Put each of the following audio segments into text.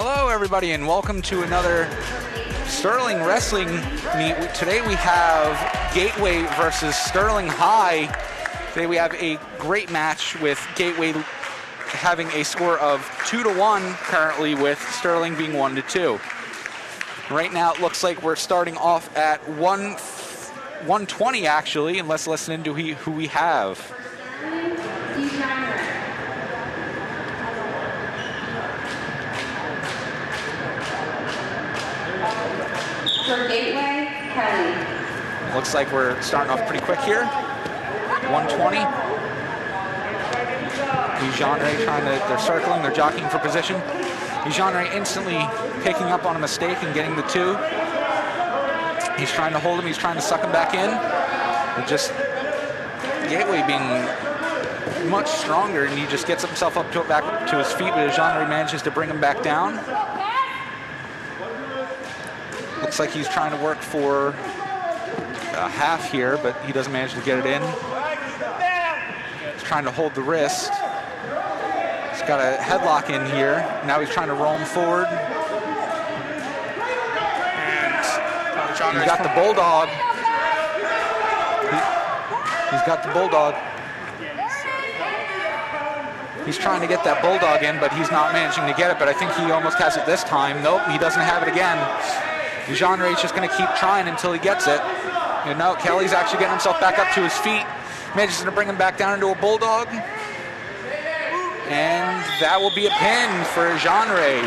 Hello everybody and welcome to another Sterling Wrestling meet. Today we have Gateway versus Sterling High. Today we have a great match with Gateway having a score of 2-1 currently, with Sterling being 1-2. Right now it looks like we're starting off at 120 actually, and let's listen into who we have. For Gateway, Kelly. Looks like we're starting off pretty quick here. 120. Genre they're circling, they're jockeying for position. Genre instantly picking up on a mistake and getting the 2. He's trying to hold him, he's trying to suck him back in. But just Gateway being much stronger, and he just gets himself back to his feet, but Genre manages to bring him back down. Looks like he's trying to work for a half here, but he doesn't manage to get it in. He's trying to hold the wrist. He's got a headlock in here. Now he's trying to roll him forward. And he's got the bulldog. He's got the bulldog. He's trying to get that bulldog in, but he's not managing to get it, but I think he almost has it this time. Nope, he doesn't have it again. Genre is just going to keep trying until he gets it. You know, Kelly's actually getting himself back up to his feet. Manages to bring him back down into a bulldog. And that will be a pin for Genre.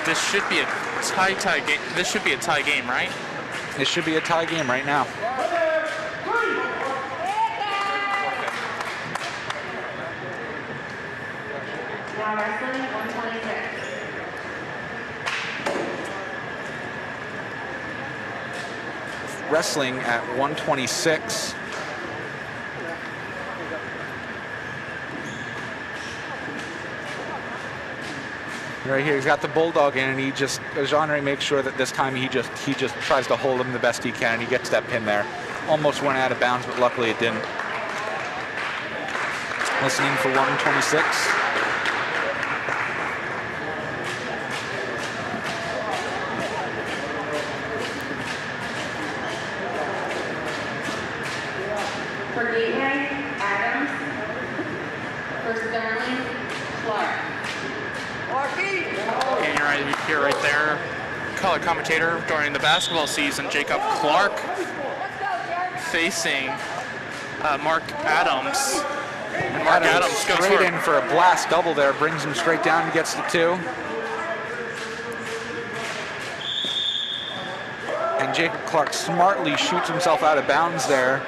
this should be a tie game. This should be a tie game, right? This should be a tie game right now. Now wrestling 126. Wrestling at 126. Right here, he's got the bulldog in, and Genre makes sure that this time he just tries to hold him the best he can, and he gets that pin there. Almost went out of bounds, but luckily it didn't. Listening for 126. For Gateway, Adams. For Sterling, Clark. And you're right here, right there. Color commentator during the basketball season, Jacob Clark, facing Mark Adams. And Mark Adams goes straight in for a blast double there, brings him straight down and gets the 2. And Jacob Clark smartly shoots himself out of bounds there.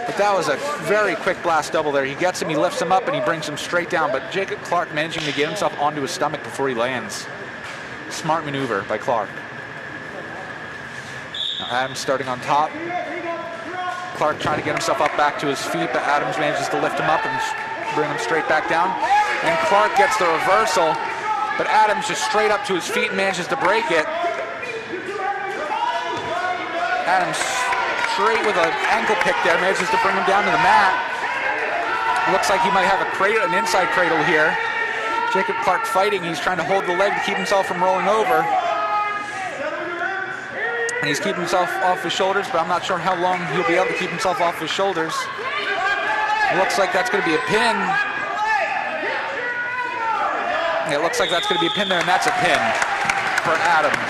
But that was a very quick blast double there. He gets him, he lifts him up, and he brings him straight down. But Jacob Clark managing to get himself onto his stomach before he lands. Smart maneuver by Clark. Now Adams starting on top. Clark trying to get himself up back to his feet, but Adams manages to lift him up and bring him straight back down. And Clark gets the reversal, but Adams just straight up to his feet and manages to break it. Adams straight with an ankle pick there, manages to bring him down to the mat. Looks like he might have an inside cradle here. Jacob Clark fighting, he's trying to hold the leg to keep himself from rolling over. And he's keeping himself off his shoulders, but I'm not sure how long he'll be able to keep himself off his shoulders. Looks like that's going to be a pin. It looks like that's going to be a pin there, and that's a pin for Adams.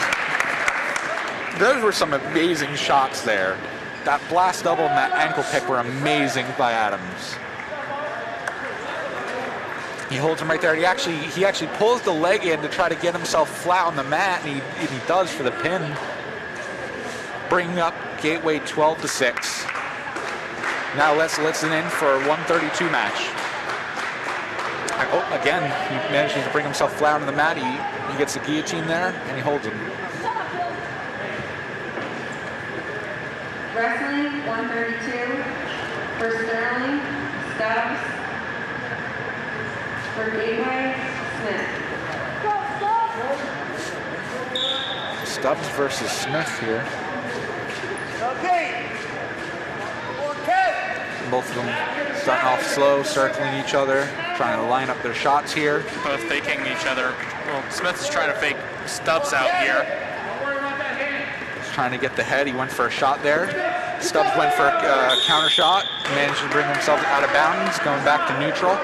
Those were some amazing shots there. That blast double and that ankle pick were amazing by Adams. He holds him right there. He actually pulls the leg in to try to get himself flat on the mat, and he does for the pin. Bringing up Gateway 12-6. Now let's listen in for a 132 match. Oh, again, he manages to bring himself flat on the mat. He gets the guillotine there, and he holds him. Wrestling 132. For Sterling, Stubbs. For Gateway, Smith. Stubbs versus Smith here. Both of them starting off slow, circling each other, trying to line up their shots here. Both faking each other. Well, Smith is trying to fake Stubbs out here. He's trying to get the head. He went for a shot there. Stubbs went for a counter shot. Managed to bring himself out of bounds, going back to neutral.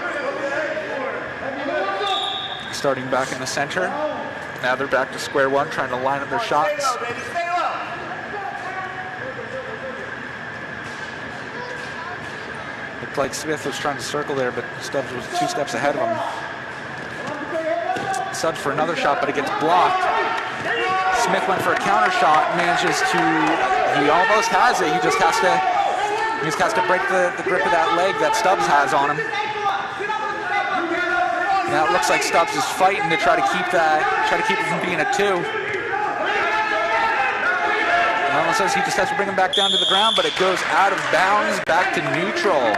Starting back in the center. Now they're back to square one, trying to line up their shots. Looked like Smith was trying to circle there, but Stubbs was 2 steps ahead of him. Stubbs for another shot, but it gets blocked. Smith went for a counter shot, manages to, he almost has it. He just has to break the grip of that leg that Stubbs has on him. Now it looks like Stubbs is fighting to try to keep it from being a 2. Almost says he just has to bring him back down to the ground, but it goes out of bounds, back to neutral.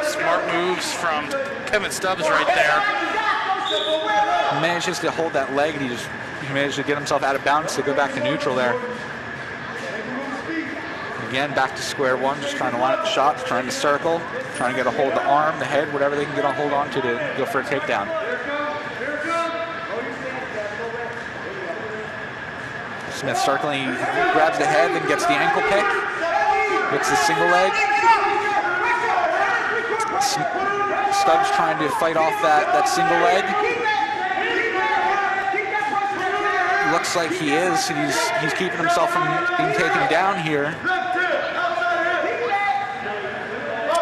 Smart moves from Kevin Stubbs right there. He manages to hold that leg, and he managed to get himself out of bounds to go back to neutral there. Again, back to square one, just trying to line up the shots, trying to circle, trying to get a hold of the arm, the head, whatever they can get a hold on to go for a takedown. Smith circling, he grabs the head, then gets the ankle pick, gets the single leg. Stubbs trying to fight off that single leg. Looks like he is. He's keeping himself from being taken down here.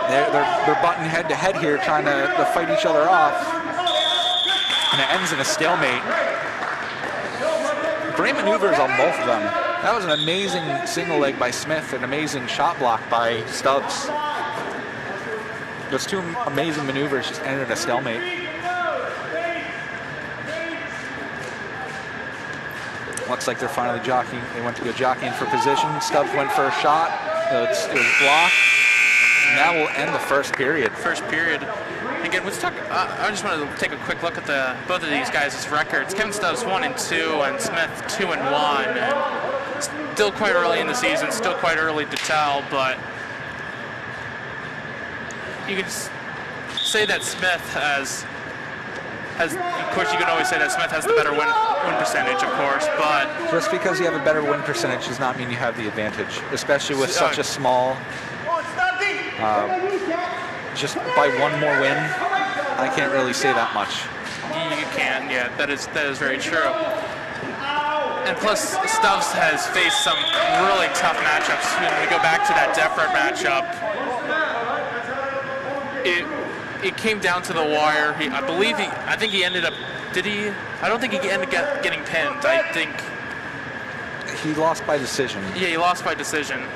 They're butting head to head here, trying to fight each other off. And it ends in a stalemate. Great maneuvers on both of them. That was an amazing single leg by Smith, an amazing shot block by Stubbs. Those 2 amazing maneuvers just ended in a stalemate. Looks like they're finally jockeying. They went to go jockeying for position. Stubbs went for a shot. It was blocked. And that will end the first period. Again, let's talk. I just wanted to take a quick look at both of these guys' records. Kevin Stubbs 1-2, and Smith 2-1. Still quite early in the season. Still quite early to tell, but you can say that Smith has. Of course, you can always say that Smith has the better win percentage, of course, but just because you have a better win percentage does not mean you have the advantage, especially with such a small. Just by 1 more win, I can't really say that much. You can, yeah, that is very true. And plus, Stubbs has faced some really tough matchups. When we go back to that Defred matchup, it came down to the wire. I think he ended up. Did he? I don't think he ended up getting pinned. I think he lost by decision. Yeah, he lost by decision.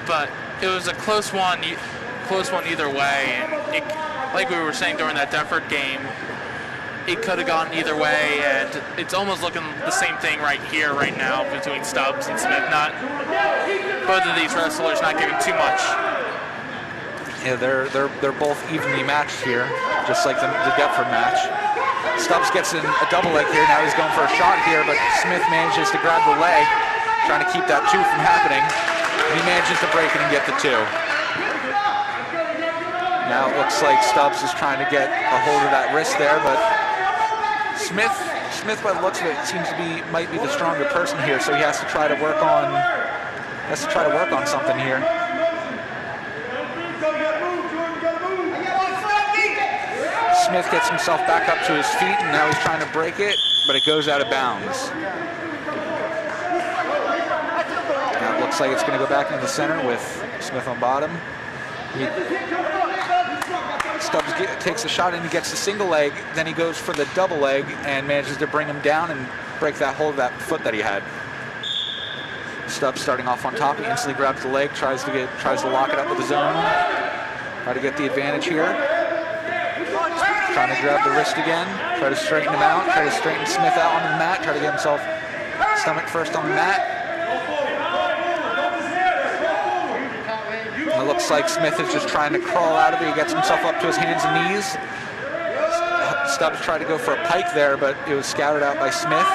But it was a close one either way. And like we were saying during that Defred game, it could have gone either way, and it's almost looking the same thing right here, right now, between Stubbs and Smith. Both of these wrestlers not giving too much. Yeah, they're both evenly matched here, just like the Defred match. Stubbs gets in a double leg here. Now he's going for a shot here, but Smith manages to grab the leg, trying to keep that 2 from happening. He manages to break it and get the 2. Now it looks like Stubbs is trying to get a hold of that wrist there, but Smith, by the looks of it, might be the stronger person here, so he has to try to work on something here. Smith gets himself back up to his feet, and now he's trying to break it, but it goes out of bounds. Now it looks like it's going to go back into the center with Smith on bottom. Stubbs takes a shot and he gets the single leg, then he goes for the double leg and manages to bring him down and break that hold of that foot that he had. Stubbs starting off on top, he instantly grabs the leg, tries to lock it up with his own. Try to get the advantage here. Trying to grab the wrist again, try to straighten him out, try to straighten Smith out on the mat, try to get himself stomach first on the mat. And it looks like Smith is just trying to crawl out of it. He gets himself up to his hands and knees. Stubbs tried to go for a pike there, but it was scouted out by Smith.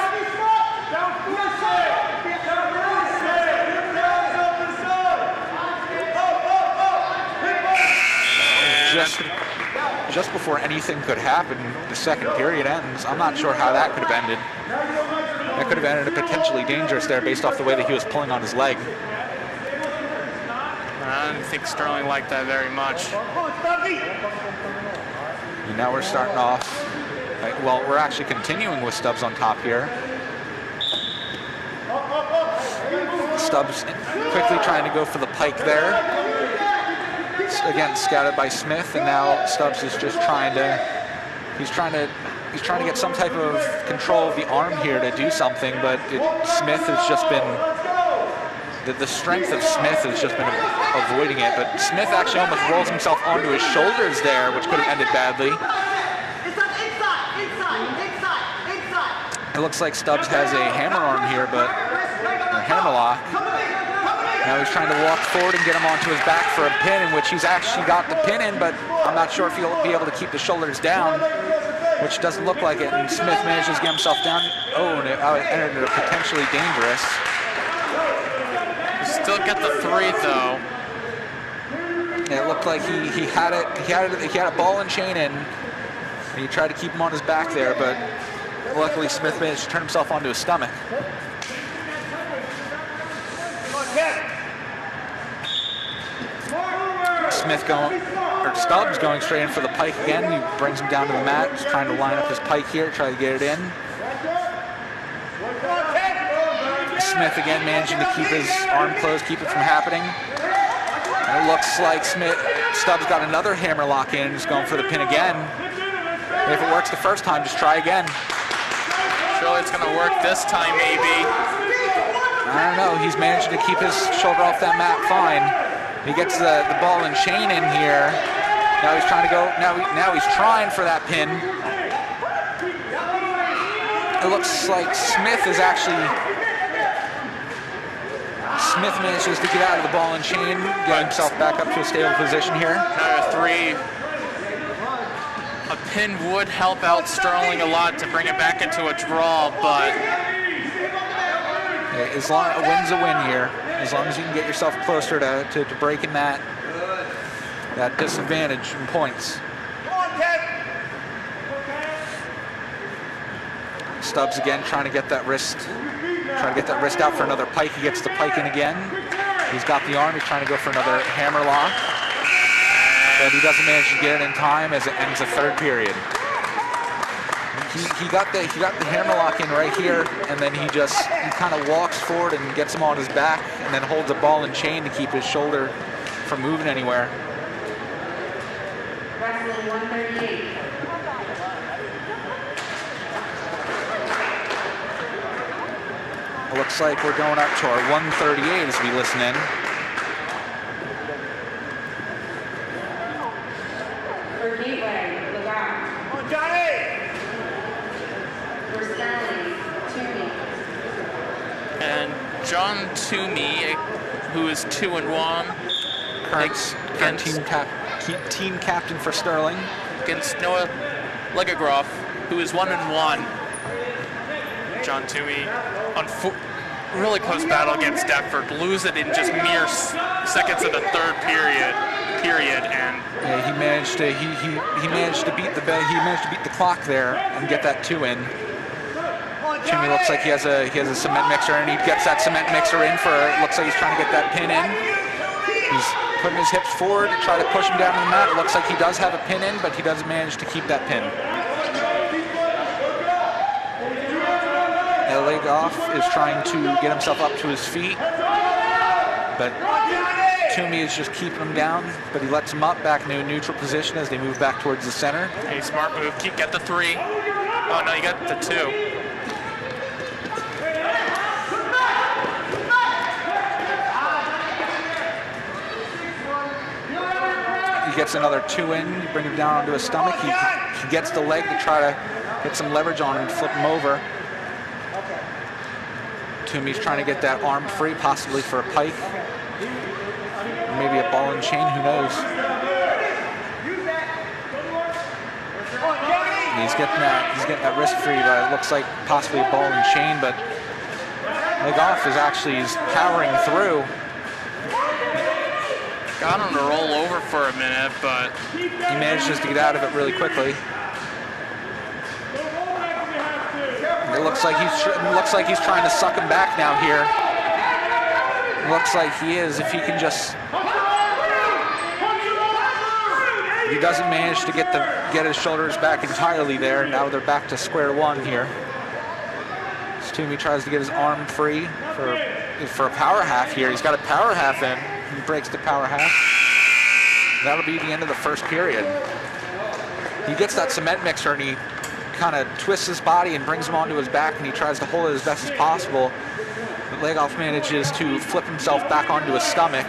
Just before anything could happen, the second period ends. I'm not sure how that could have ended. That could have ended up potentially dangerous there based off the way that he was pulling on his leg. I don't think Sterling liked that very much. And now we're starting off. Well, we're actually continuing with Stubbs on top here. Stubbs quickly trying to go for the pike there. Again, scouted by Smith, and now Stubbs is just trying to get some type of control of the arm here to do something, but Smith has just been, the strength of Smith has just been avoiding it, but Smith actually almost rolls himself onto his shoulders there, which could have ended badly. It looks like Stubbs has a hammer arm here, but a hammer lock. Now he's trying to walk forward and get him onto his back for a pin, in which he's actually got the pin in, but I'm not sure if he'll be able to keep the shoulders down, which doesn't look like it, and Smith manages to get himself down. Oh, and it ended up potentially dangerous. Still get the 3 though. Yeah, it looked like he had a ball and chain in, and he tried to keep him on his back there, but luckily Smith managed to turn himself onto his stomach. Stubbs going straight in for the pike again. He brings him down to the mat, just trying to line up his pike here, try to get it in. Smith again managing to keep his arm closed, keep it from happening. And it looks like Stubbs got another hammer lock in and is going for the pin again. And if it works the first time, just try again. Surely it's gonna work this time, maybe. I don't know, he's managed to keep his shoulder off that mat fine. He gets the ball and chain in here. Now he's trying to go, now he's trying for that pin. It looks like Smith manages to get out of the ball and chain, get himself back up to a stable position here. Another 3. A pin would help out Sterling a lot to bring it back into a draw, but a win's a win here. As long as you can get yourself closer to breaking that disadvantage in points. Stubbs again trying to get that wrist out for another pike. He gets the pike in again. He's got the arm. He's trying to go for another hammer lock, but he doesn't manage to get it in time as it ends the third period. He got the hammer lock in right here, and then he kind of walks forward and gets him on his back, and then holds a ball and chain to keep his shoulder from moving anywhere. Wrestling 138. It looks like we're going up to our 138 as we listen in. For Gateway, Lagarde. On Johnny! For Sterling, Toomey. and John Toomey, who is 2-1, Current team captain for Sterling. Against Noah Legagroff, who is 1-1. John Toomey on really close battle against Deptford, lose it in just mere seconds of the third period, and yeah, he managed to beat the clock there and get that 2 in. Toomey looks like he has a cement mixer, and he gets that cement mixer in for. Looks like he's trying to get that pin in. He's putting his hips forward to try to push him down to the mat. It looks like he does have a pin in, but he doesn't manage to keep that pin. Legoff is trying to get himself up to his feet, but Toomey is just keeping him down, but he lets him up back into a neutral position as they move back towards the center. a smart move. Get the 3. Oh no, you got the 2. He gets another 2 in, you bring him down onto his stomach. He gets the leg to try to get some leverage on him and flip him over. Toomey's trying to get that arm free, possibly for a pike. Or maybe a ball and chain, who knows. And he's getting that wrist free, but it looks like possibly a ball and chain, but Legoff is powering through. Got him to roll over for a minute, but he manages to get out of it really quickly. It looks like he's trying to suck him back now here. Looks like he is. If he can just, he doesn't manage to get his shoulders back entirely there. Now they're back to square one here. Toomey tries to get his arm free for a power half here. He's got a power half in. He breaks the power half. That'll be the end of the first period. He gets that cement mixer and he kind of twists his body and brings him onto his back, and he tries to hold it as best as possible. But Legoff manages to flip himself back onto his stomach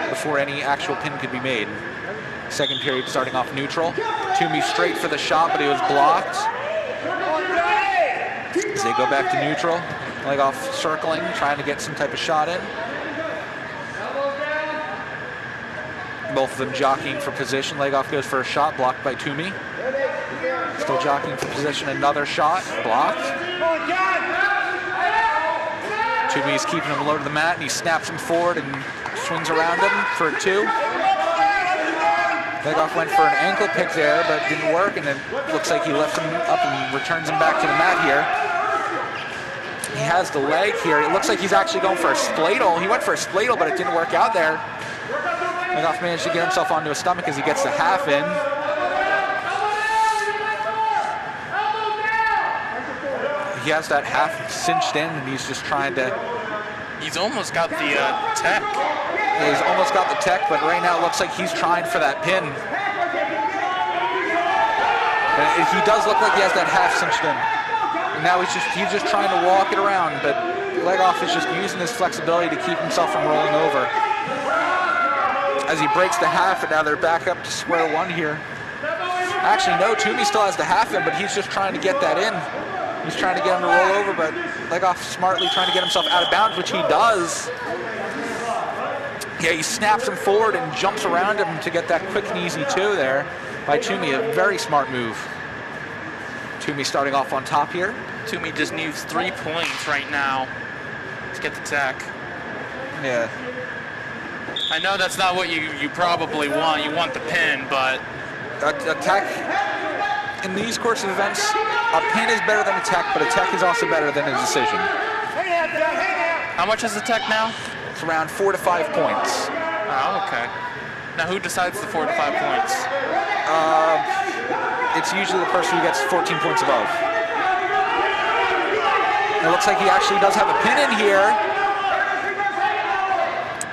before any actual pin could be made. Second period starting off neutral. Toomey straight for the shot, but he was blocked. As they go back to neutral, Legoff circling, trying to get some type of shot in. Both of them jockeying for position. Legoff goes for a shot, blocked by Toomey. Still jockeying for position, another shot, blocked. Toomey's keeping him low to the mat, and he snaps him forward and swings around him for a 2. Legoff went for an ankle pick there, but didn't work, and then looks like he lifts him up and returns him back to the mat here. He has the leg here. It looks like he's actually going for a spladle. He went for a spladle, but it didn't work out there. Legoff managed to get himself onto his stomach as he gets the half in. He has that half cinched in, and he's just trying to... He's almost got the tech. Yeah, he's almost got the tech, but right now it looks like he's trying for that pin. And he does look like he has that half cinched in. And now he's just trying to walk it around, but Legoff is just using his flexibility to keep himself from rolling over. As he breaks the half, and now they're back up to square one here. Actually, no, Toomey still has the half in, but he's just trying to get that in. He's trying to get him to roll over, but Legoff smartly trying to get himself out of bounds, which he does. Yeah, he snaps him forward and jumps around him to get that quick and easy 2 there by Toomey. A very smart move. Toomey starting off on top here. Toomey just needs 3 points right now to get the tech. Yeah. I know that's not what you probably want. You want the pin, but... A tech, in these course of events, a pin is better than a tech, but a tech is also better than a decision. How much is the tech now? It's around 4 to 5 points. Oh, okay. Now who decides the 4 to 5 points? It's usually the person who gets 14 points above. It looks like he actually does have a pin in here.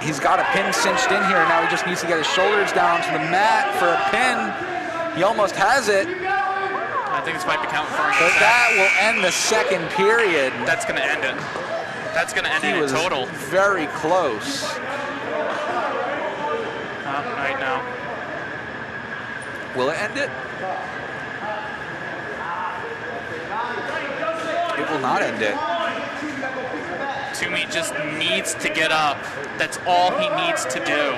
He's got a pin cinched in here, and now he just needs to get his shoulders down to the mat for a pin. He almost has it. I think this might be counting for him. But that will end the second period. That's going to end it. That's going to end it in total. Very close. Right now. Will it end it? It will not end it. Toomey just needs to get up. That's all he needs to do.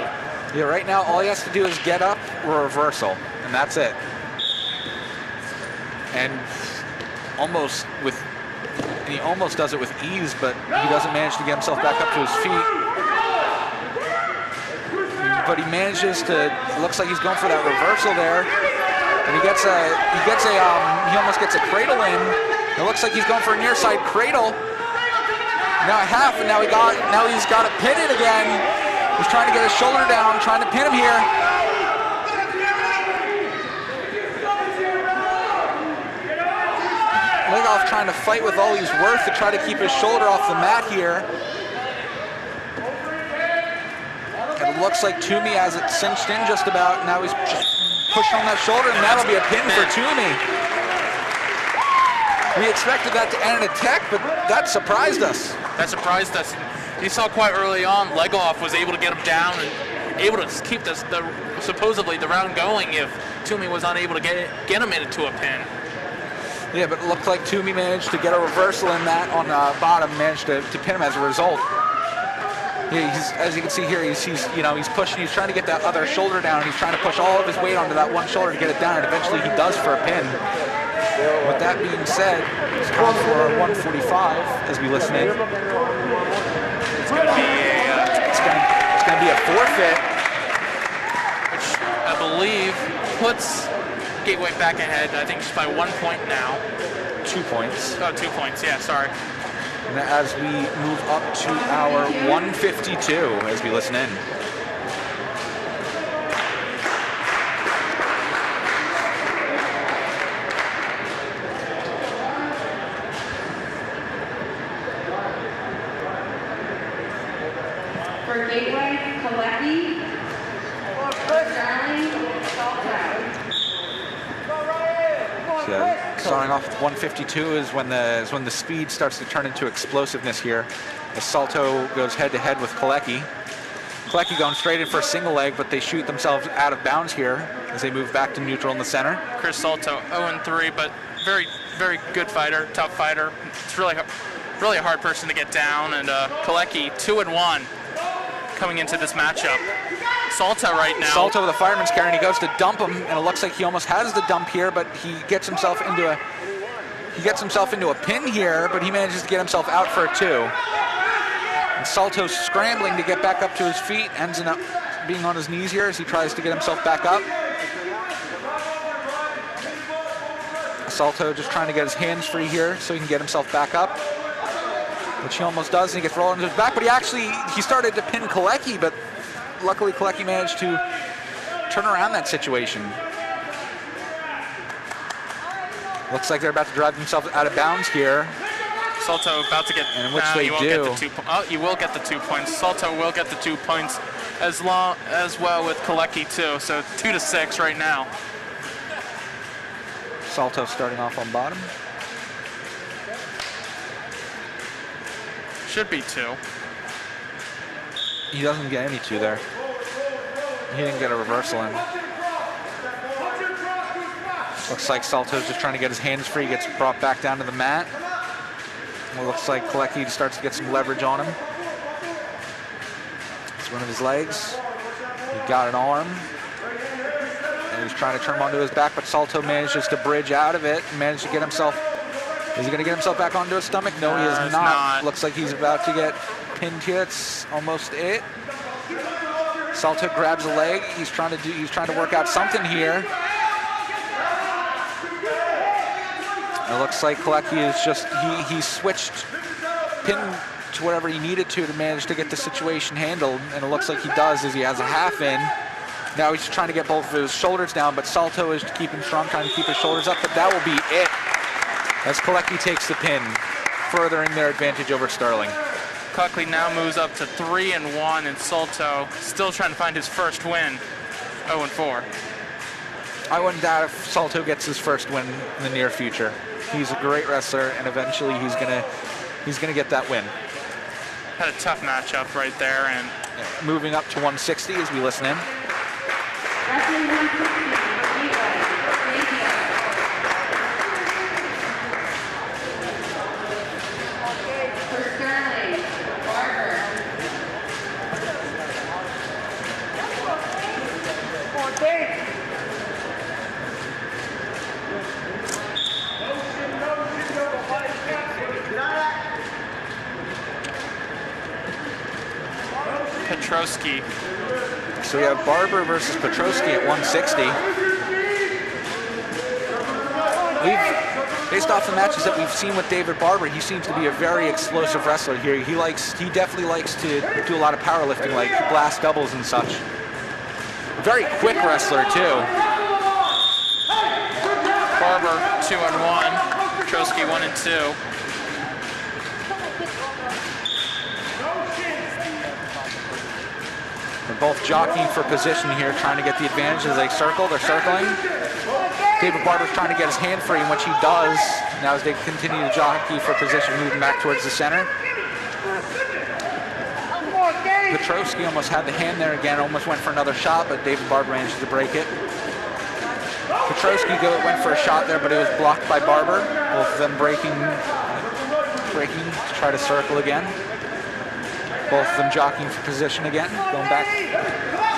Yeah, right now all he has to do is get up or reversal, and that's it. And he almost does it with ease, but he doesn't manage to get himself back up to his feet. But he manages to, it looks like he's going for that reversal there. And he almost gets a cradle in. It looks like he's going for a near side cradle. Now a half, and now he's got a pin in again. He's trying to get his shoulder down, trying to pin him here. Legoff trying to fight with all he's worth to try to keep his shoulder off the mat here. And it looks like Toomey has it cinched in just about. Now he's just pushing on that shoulder, and that'll be a pin for Toomey. We expected that to end in a tech, but that surprised us. That surprised us. You saw quite early on, Legoff was able to get him down and able to keep supposedly the round going if Toomey was unable to get him into a pin. Yeah, but it looked like Toomey managed to get a reversal in that on the bottom, managed to pin him as a result. Yeah, as you can see here, he's pushing, he's trying to get that other shoulder down, and he's trying to push all of his weight onto that one shoulder to get it down, and eventually he does for a pin. With that being said, it's called for 145 as we listen in. It's going to be a forfeit, which I believe puts Gateway back ahead. I think just by 1 point now. 2 points. Oh, 2 points. Yeah, sorry. And as we move up to our 152, as we listen in. For Gateway, Kalecki. For Sterling, Salto. So starting off with 152 is when the speed starts to turn into explosiveness here. As Salto goes head-to-head with Kalecki. Kalecki going straight in for a single leg, but they shoot themselves out of bounds here as they move back to neutral in the center. Chris Salto 0-3, but very, very good fighter, tough fighter. It's really a hard person to get down, and Kalecki 2-1 coming into this matchup. Salto right now. Salto with a fireman's carry, and he goes to dump him, and it looks like he almost has the dump here, but he gets himself into a pin here, but he manages to get himself out for a 2. And Salto's scrambling to get back up to his feet, ends up being on his knees here as he tries to get himself back up. Salto just trying to get his hands free here so he can get himself back up, which he almost does, and he gets rolled into his back, but he started to pin Kalecki, but luckily Kalecki managed to turn around that situation. Looks like they're about to drive themselves out of bounds here. Salto about to get, and which they do. You will get the 2 points. Salto will get the 2 points as well with Kalecki too. So 2-6 right now. Salto starting off on bottom. Should be 2. He doesn't get any 2 there. He didn't get a reversal in. Looks like Salto's just trying to get his hands free. He gets brought back down to the mat. It looks like Kalecki starts to get some leverage on him. It's one of his legs. He got an arm. And he's trying to turn him onto his back, but Salto manages to bridge out of it and managed to get himself. Is he going to get himself back onto his stomach? No, he is not. Looks like he's about to get pinned here. It's almost it. Salto grabs a leg. He's trying to work out something here. It looks like Kalecki is just, he switched pin to whatever he needed to manage to get the situation handled, and it looks like he does as he has a half in. Now he's trying to get both of his shoulders down, but Salto is keeping strong, trying to keep his shoulders up, but that will be it as Kalecki takes the pin, furthering their advantage over Sterling. Kalecki now moves up to 3-1, and Salto still trying to find his first win, 0-4. I wouldn't doubt if Salto gets his first win in the near future. He's a great wrestler, and eventually he's gonna get that win. Had a tough matchup right there, and moving up to 160 as we listen in. Wrestling 160, for Sterling, Barber. Petrosky. So we have Barber versus Petrosky at 160. Based off the matches that we've seen with David Barber, he seems to be a very explosive wrestler here. He definitely likes to do a lot of powerlifting, like blast doubles and such. Very quick wrestler too. Barber 2-1, Petrosky 1-2. They're both jockeying for position here, trying to get the advantage as they circle. They're circling. David Barber's trying to get his hand free, which he does. Now as they continue to jockey for position, moving back towards the center. Petrosky almost had the hand there again, almost went for another shot, but David Barber managed to break it. Petrosky went for a shot there, but it was blocked by Barber. Both of them breaking to try to circle again. Both of them jockeying for position again, going back.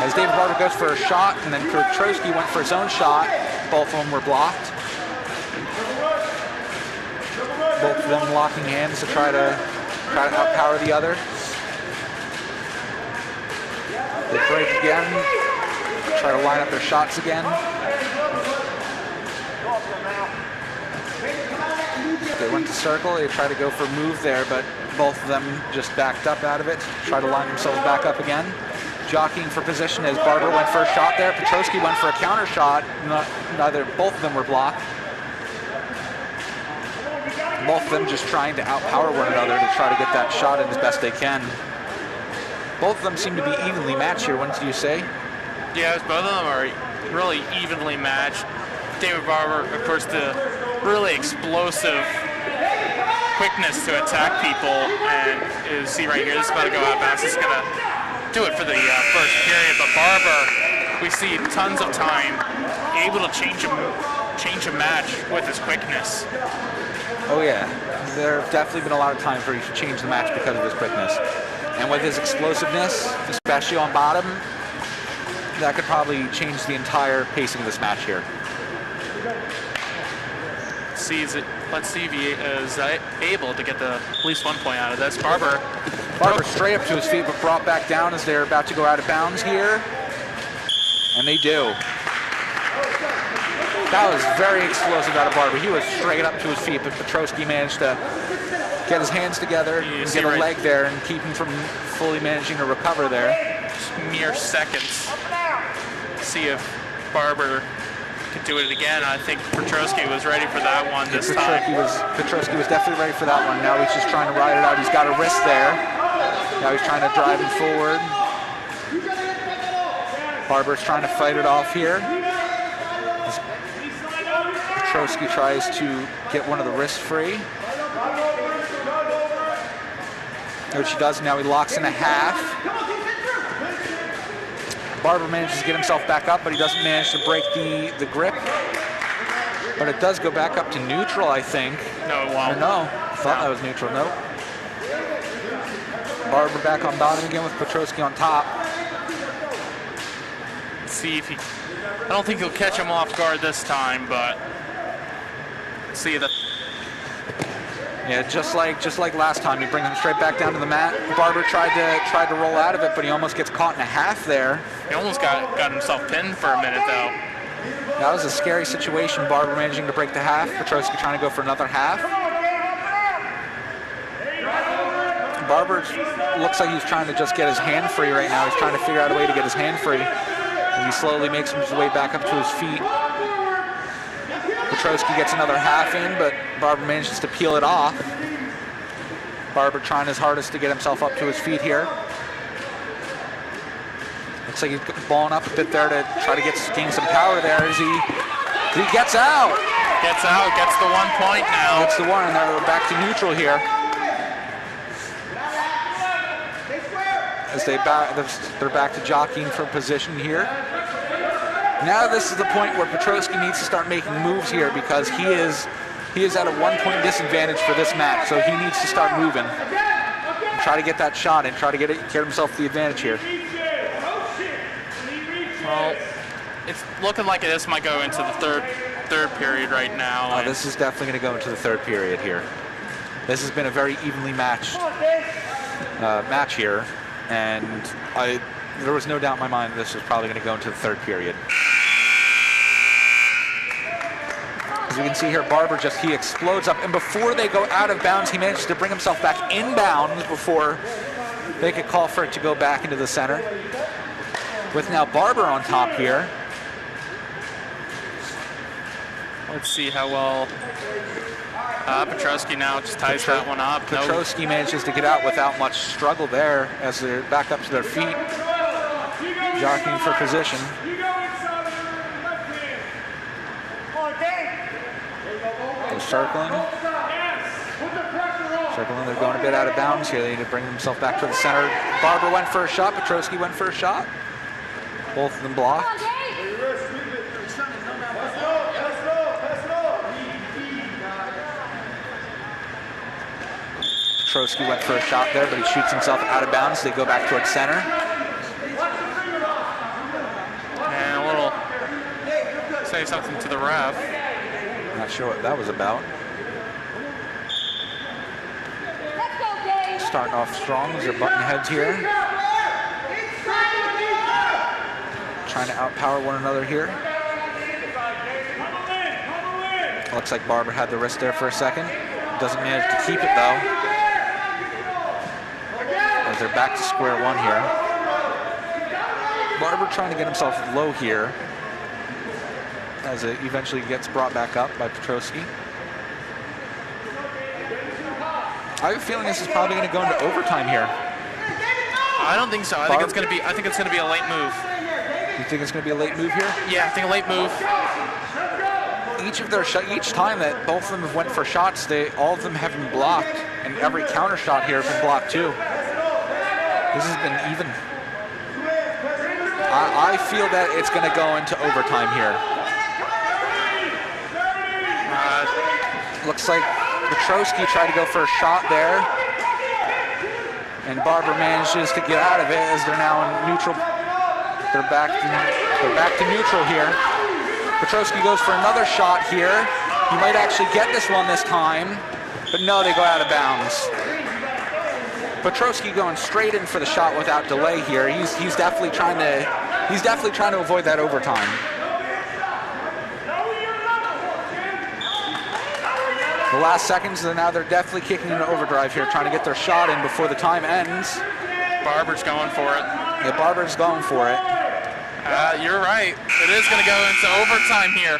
As David Barber goes for a shot, and then Petrosky went for his own shot. Both of them were blocked. Both of them locking hands to try to outpower the other. They break again, try to line up their shots again. They went to circle. They tried to go for a move there, but both of them just backed up out of it. Try to line themselves back up again. Jockeying for position as Barber went for a shot there. Petrosky went for a counter shot. Both of them were blocked. Both of them just trying to outpower one another to try to get that shot in as best they can. Both of them seem to be evenly matched here, wouldn't you say? Yes, both of them are really evenly matched. David Barber, of course, the really explosive quickness to attack people, and you see right here, this is about to go out of bounds. This is going to do it for the first period, but Barber, we see tons of time, able to change a match with his quickness. Oh yeah, there have definitely been a lot of times where he should change the match because of his quickness. And with his explosiveness, especially on bottom, that could probably change the entire pacing of this match here. Let's see if he is able to get at least 1 point out of this. Barber straight up to his feet, but brought back down as they're about to go out of bounds here. And they do. That was very explosive out of Barber. He was straight up to his feet, but Petrosky managed to get his hands together and get a leg there and keep him from fully managing to recover there. Just mere seconds. See if Barber could do it again. I think Petrosky was ready for that one this time. Petrosky was definitely ready for that one. Now he's just trying to ride it out. He's got a wrist there. Now he's trying to drive him forward. Barber's trying to fight it off here. Petrosky tries to get one of the wrists free, which he does. Now he locks in a half. Barber manages to get himself back up, but he doesn't manage to break the grip. But it does go back up to neutral, I think. No, it won't. Or no, I thought that was neutral. Nope. Barber back on bottom again with Petrosky on top. Let's see if I don't think he'll catch him off guard this time, but see that. Yeah, just like last time, he brings him straight back down to the mat. Barber tried to roll out of it, but he almost gets caught in a half there. He almost got himself pinned for a minute, though. That was a scary situation. Barber managing to break the half. Petrosky trying to go for another half. Barber looks like he's trying to just get his hand free right now. He's trying to figure out a way to get his hand free. And he slowly makes his way back up to his feet. Petrosky gets another half in, but Barber manages to peel it off. Barber trying his hardest to get himself up to his feet here. Looks like he's balling up a bit there to try to gain some power there as he gets out. Gets the 1 point now. That's the one, and they're back to neutral here. As they're back to jockeying for position here. Now this is the point where Petrosky needs to start making moves here because he is at a 1 point disadvantage for this match, so he needs to start moving and try to get that shot and try to get himself the advantage here. Well, it's looking like this might go into the third period right now. This is definitely going to go into the third period here. This has been a very evenly matched match here, and there was no doubt in my mind this was probably going to go into the third period. As you can see here, Barber he explodes up, and before they go out of bounds, he manages to bring himself back inbounds before they could call for it to go back into the center. With now Barber on top here. Let's see how well Petrosky now just ties that one up. Petrosky manages to get out without much struggle there as they're back up to their feet, jockeying for position. They're circling. They're going a bit out of bounds here. They need to bring themselves back to the center. Barber went for a shot. Petrosky went for a shot. Both of them blocked. Petrosky went for a shot there, but he shoots himself out of bounds. They go back towards center. And a little say something to the ref. Not sure what that was about. Starting off strong as they're butting heads here. Trying to outpower one another here. Looks like Barber had the wrist there for a second. Doesn't manage to keep it though. As they're back to square one here. Barber trying to get himself low here as it eventually gets brought back up by Petrosky. I have a feeling this is probably going to go into overtime here. I don't think so. I think it's going to be a late move. You think it's going to be a late move here? Yeah, I think a late move. Each time that both of them have went for shots, all of them have been blocked, and every counter shot here has been blocked too. This has been even. I feel that it's going to go into overtime here. Looks like Petrosky tried to go for a shot there, and Barber manages to get out of it as they're now in neutral. They're back to neutral here. Petrosky goes for another shot here. He might actually get this one this time, but no, they go out of bounds. Petrosky going straight in for the shot without delay here. He's definitely trying to avoid that overtime. The last seconds, and now they're definitely kicking into overdrive here, trying to get their shot in before the time ends. Barber's going for it. Yeah, Barber's going for it. You're right. It is going to go into overtime here.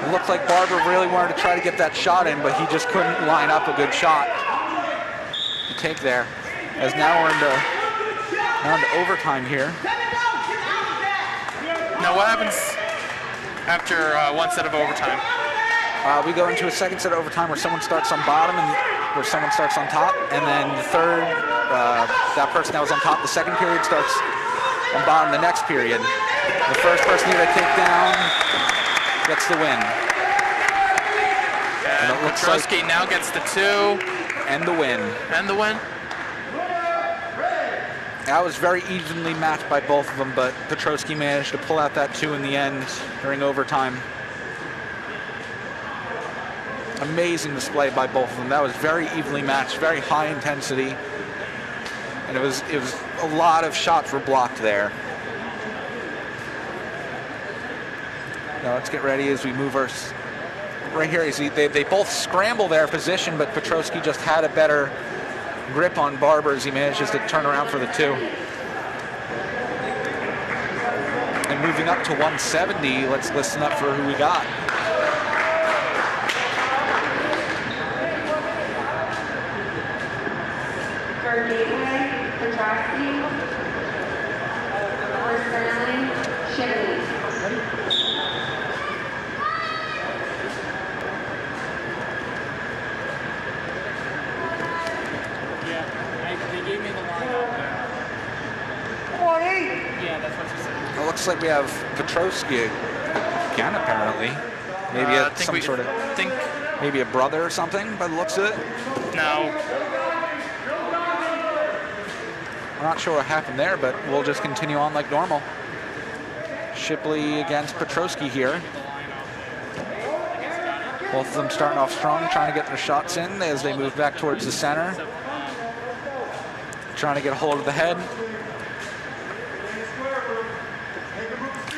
It looked like Barber really wanted to try to get that shot in, but he just couldn't line up a good shot to take there. As now we're into overtime here. Now what happens after one set of overtime? We go into a second set of overtime where someone starts on bottom and where someone starts on top, and then the third, that person that was on top the second period starts on bottom the next period. The first person here to take down gets the win. And it looks like now gets the 2. And the win. And the win. That was very evenly matched by both of them, but Petrosky managed to pull out that 2 in the end during overtime. Amazing display by both of them. That was very evenly matched, very high intensity, and it was a lot of shots were blocked there. Now let's get ready as we move our right here. You see they both scramble their position, but Petrosky just had a better grip on Barber as he manages to turn around for the 2. And moving up to 170, let's listen up for who we got. For Gateway, Varsity. For Sterling, Shipley. They gave me the lineup. Yeah, that's what she said. It looks like we have Petrosky again, apparently. Maybe maybe a brother or something by the looks of it. No. I'm not sure what happened there, but we'll just continue on like normal. Shipley against Petrosky here. Both of them starting off strong, trying to get their shots in as they move back towards the center. Trying to get a hold of the head.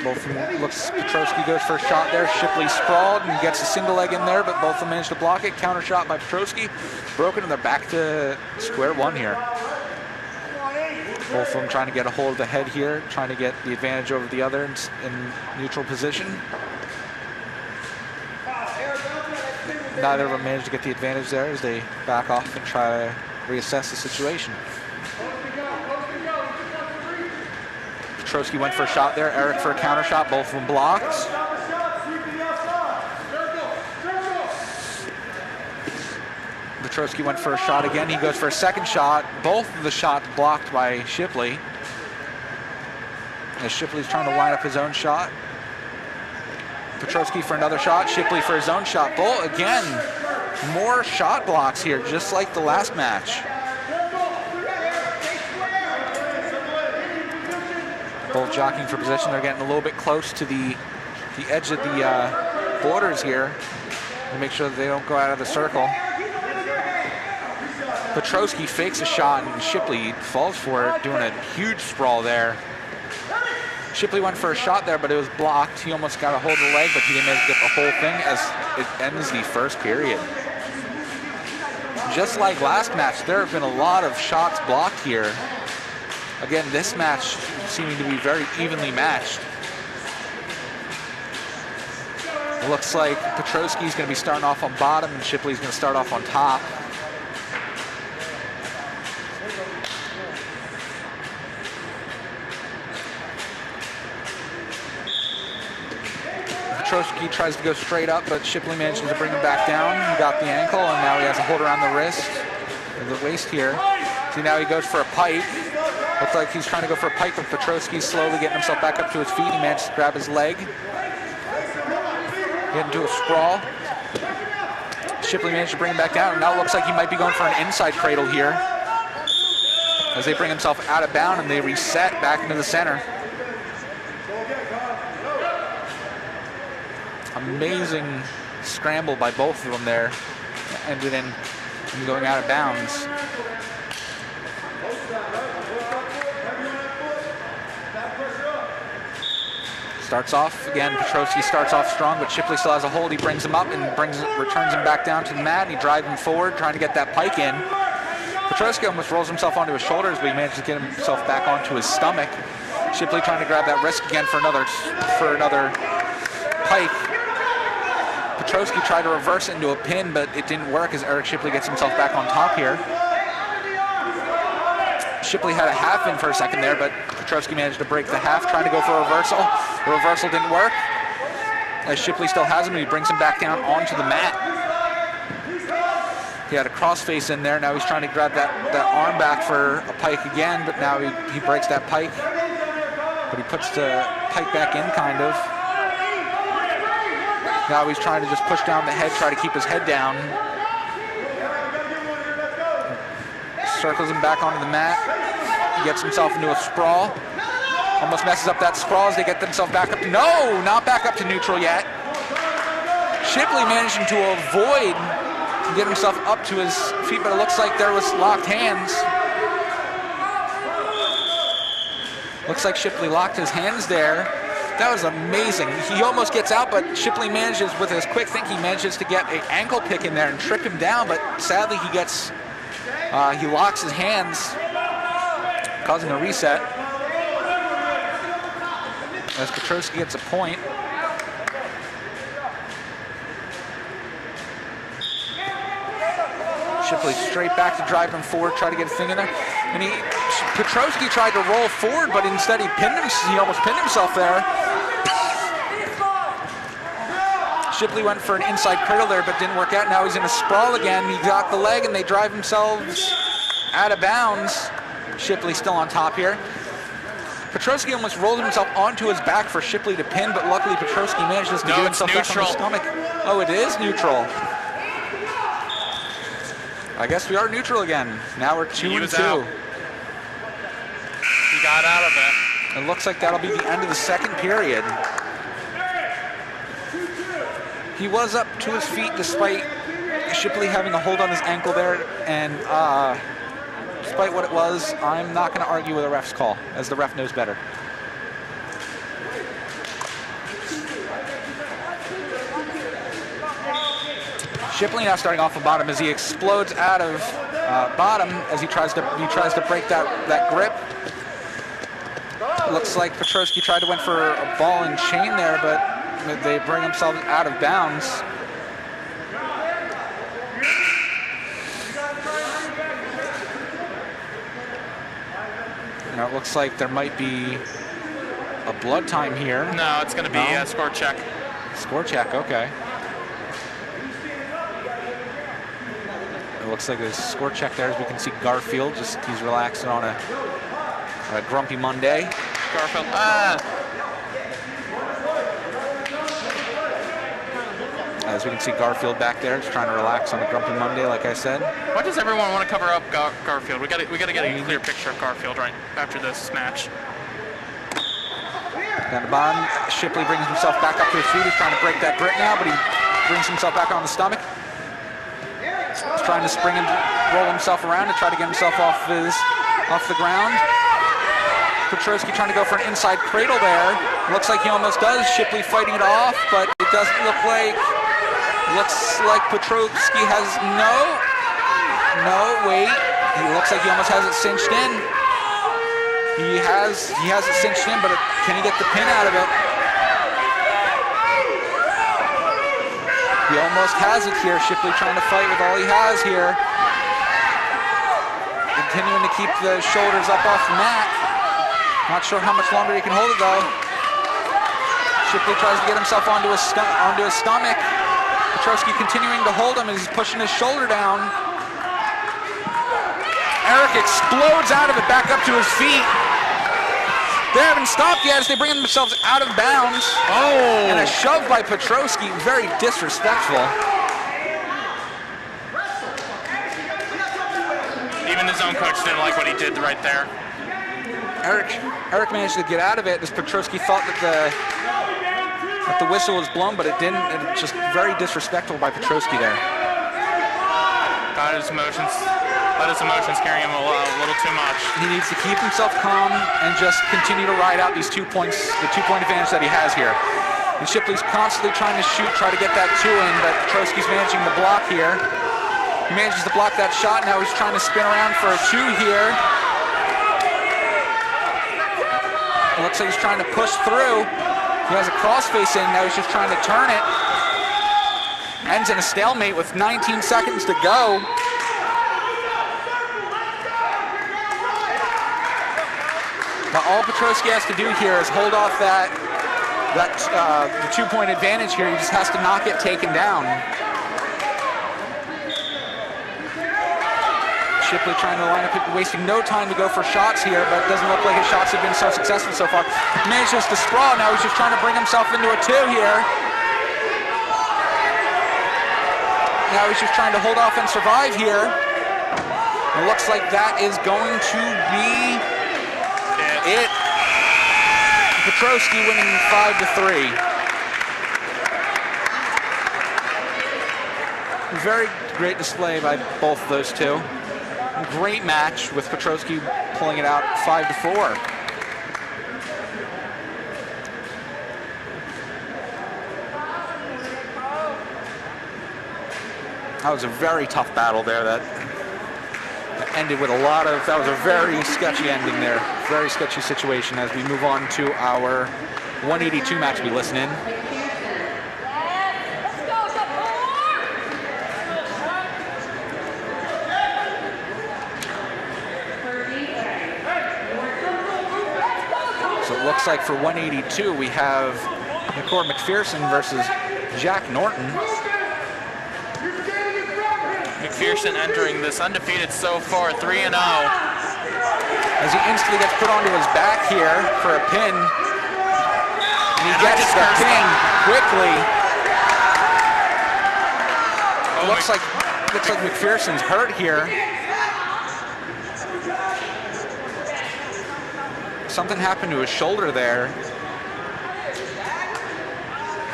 Both of them looks, Petrosky goes for a shot there. Shipley sprawled and gets a single leg in there, but both of them managed to block it. Counter shot by Petrosky. Broken, and they're back to square one here. Both of them trying to get a hold of the head here, trying to get the advantage over the other in neutral position. Neither of them managed to get the advantage there as they back off and try to reassess the situation. Petrosky went for a shot there, Eric for a counter shot, both of them blocked. Petrosky went for a shot again, he goes for a second shot, both of the shots blocked by Shipley. As Shipley's trying to line up his own shot. Petrosky for another shot, Shipley for his own shot. Both, again, more shot blocks here, just like the last match. Both jockeying for position. They're getting a little bit close to the edge of the borders here to make sure that they don't go out of the circle. Petrosky fakes a shot and Shipley falls for it, doing a huge sprawl there. Shipley went for a shot there, but it was blocked. He almost got a hold of the leg, but he didn't manage to get the whole thing as it ends the first period. Just like last match, there have been a lot of shots blocked here. Again, this match seeming to be very evenly matched. It looks like Petrosky's going to be starting off on bottom and Shipley's going to start off on top. Petrosky tries to go straight up, but Shipley manages to bring him back down. He got the ankle, and now he has a hold around the wrist, or the waist here. See, now he goes for a pike. Looks like he's trying to go for a pike, but Petrosky's slowly getting himself back up to his feet. He manages to grab his leg. Get into a sprawl. Shipley managed to bring him back down, and now it looks like he might be going for an inside cradle here as they bring himself out of bound and they reset back into the center. Amazing scramble by both of them there. Ended in going out of bounds. Starts off, again, Petrosky starts off strong, but Shipley still has a hold. He brings him up and returns him back down to the mat, and he drives him forward, trying to get that pike in. Petrosky almost rolls himself onto his shoulders, but he manages to get himself back onto his stomach. Shipley trying to grab that wrist again for another pike. Petrosky tried to reverse it into a pin, but it didn't work as Eric Shipley gets himself back on top here. Shipley had a half in for a second there, but Petrosky managed to break the half, trying to go for a reversal. The reversal didn't work, as Shipley still has him, and he brings him back down onto the mat. He had a crossface in there. Now he's trying to grab that arm back for a pike again, but now he breaks that pike. But he puts the pike back in, kind of. Now he's trying to just push down the head, try to keep his head down. Circles him back onto the mat. He gets himself into a sprawl. Almost messes up that sprawl as they get themselves back up. No, not back up to neutral yet. Shipley managing to avoid and get himself up to his feet, but it looks like there was locked hands. Looks like Shipley locked his hands there. That was amazing. He almost gets out, but Shipley manages, with his quick think, he manages to get an ankle pick in there and trip him down, but sadly he locks his hands, causing a reset. As Petrosky gets a point. Shipley straight back to drive him forward, try to get a thing in there. And Petrosky tried to roll forward, but instead he almost pinned himself there. Shipley went for an inside cradle there, but didn't work out. Now he's in a sprawl again. He got the leg, and they drive themselves out of bounds. Shipley still on top here. Petrosky almost rolled himself onto his back for Shipley to pin, but luckily Petrosky manages to get himself back on the stomach. Oh, it is neutral. I guess we are neutral again. Now we're 2-2. Out. He got out of it. It looks like that'll be the end of the second period. He was up to his feet despite Shipley having a hold on his ankle there, and despite what it was, I'm not going to argue with a ref's call, as the ref knows better. Shipley now starting off the bottom as he explodes out of bottom as he tries to break that grip. Looks like Petrosky tried to went for a ball and chain there, but they bring themselves out of bounds. Now it looks like there might be a blood time here. No, it's going to be a score check. Score check, okay. It looks like there's a score check there, as we can see Garfield, he's relaxing on a grumpy Monday. Garfield, As we can see Garfield back there, just trying to relax on a grumpy Monday, like I said. Why does everyone want to cover up Garfield? We got to get a clear picture of Garfield right after this match. Down the bottom, Shipley brings himself back up to his feet. He's trying to break that grip now, but he brings himself back on the stomach. He's trying to spring and roll himself around to try to get himself off the ground. Petrosky trying to go for an inside cradle there. Looks like he almost does. Shipley fighting it off, but it doesn't look like. Looks like Petrosky has no, wait. He looks like he almost has it cinched in. He has it cinched in, but can he get the pin out of it? He almost has it here. Shipley trying to fight with all he has here. Continuing to keep the shoulders up off the mat. Not sure how much longer he can hold it though. Shipley tries to get himself onto his stomach. Petrosky continuing to hold him as he's pushing his shoulder down. Eric explodes out of it back up to his feet. They haven't stopped yet as they bring themselves out of bounds. Oh! And a shove by Petrosky, very disrespectful. Even his own coach didn't like what he did right there. Eric managed to get out of it as Petrosky thought that the whistle was blown, but it didn't. And just very disrespectful by Petrosky there. Got his emotions carrying him a little too much. He needs to keep himself calm and just continue to ride out these 2 points, the 2-point advantage that he has here. And Shipley's constantly trying to shoot, try to get that 2 in, but Petrosky's managing to block here. He manages to block that shot. Now he's trying to spin around for a 2 here. It looks like he's trying to push through. He has a crossface in. Now he's just trying to turn it. Ends in a stalemate with 19 seconds to go. But all Petrosky has to do here is hold off the 2-point advantage here. He just has to not get taken down. Shipley trying to line up, wasting no time to go for shots here, but it doesn't look like his shots have been so successful so far. He manages to sprawl. Now he's just trying to bring himself into a 2 here. Now he's just trying to hold off and survive here. It looks like that is going to be it. Petrosky winning 5-3. Very great display by both those two. Great match with Petrosky pulling it out 5-4. That was a very tough battle there. That ended with that was a very sketchy ending there. Very sketchy situation as we move on to our 182 match we listen in. So it looks like for 182 we have McCord McPherson versus Jack Norton. McPherson entering this undefeated so far, 3-0. As he instantly gets put onto his back here for a pin. And he gets the pin quickly. Oh, looks like McPherson's hurt here. Something happened to his shoulder there.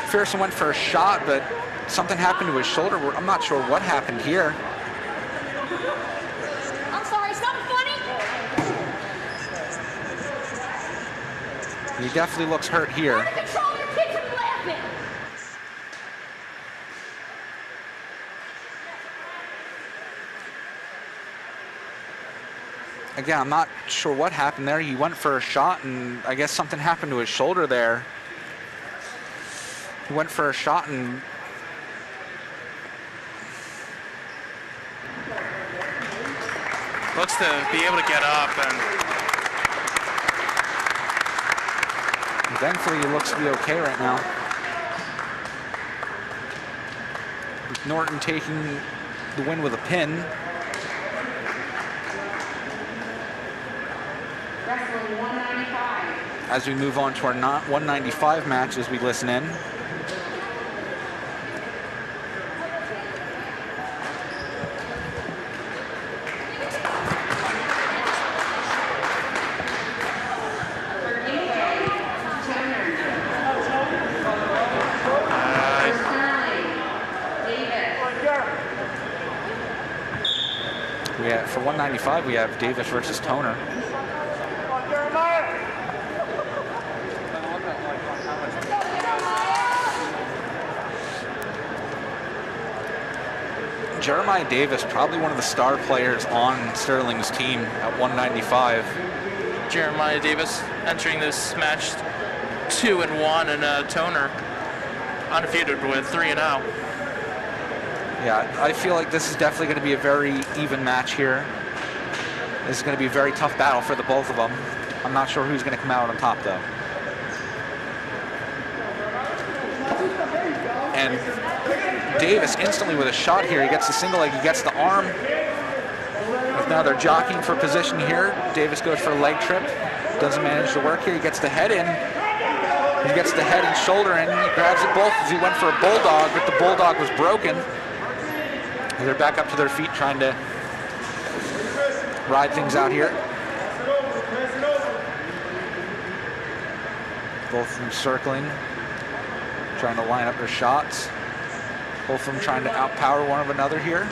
McPherson went for a shot, but something happened to his shoulder. I'm not sure what happened here. I'm sorry, something funny? He definitely looks hurt here. Control your kids from laughing. Again, I'm not sure what happened there. He went for a shot, and I guess something happened to his shoulder there. He went for a shot and looks to be able to get up, and thankfully he looks to be okay right now. Norton taking the win with a pin. Wrestling 195. As we move on to our 195 match as we listen in. For 195, we have Davis versus Toner. Jeremiah Davis, probably one of the star players on Sterling's team at 195. Jeremiah Davis entering this match 2-1, and Toner undefeated with 3-0. Yeah, I feel like this is definitely going to be a very even match here. This is going to be a very tough battle for the both of them. I'm not sure who's going to come out on top, though. And Davis instantly with a shot here. He gets the single leg, he gets the arm. Now they're jockeying for position here. Davis goes for a leg trip. Doesn't manage to work here. He gets the head in. He gets the head and shoulder in. He grabs it both as he went for a bulldog, but the bulldog was broken. They're back up to their feet trying to ride things out here. Both of them circling, trying to line up their shots. Both of them trying to outpower one of another here.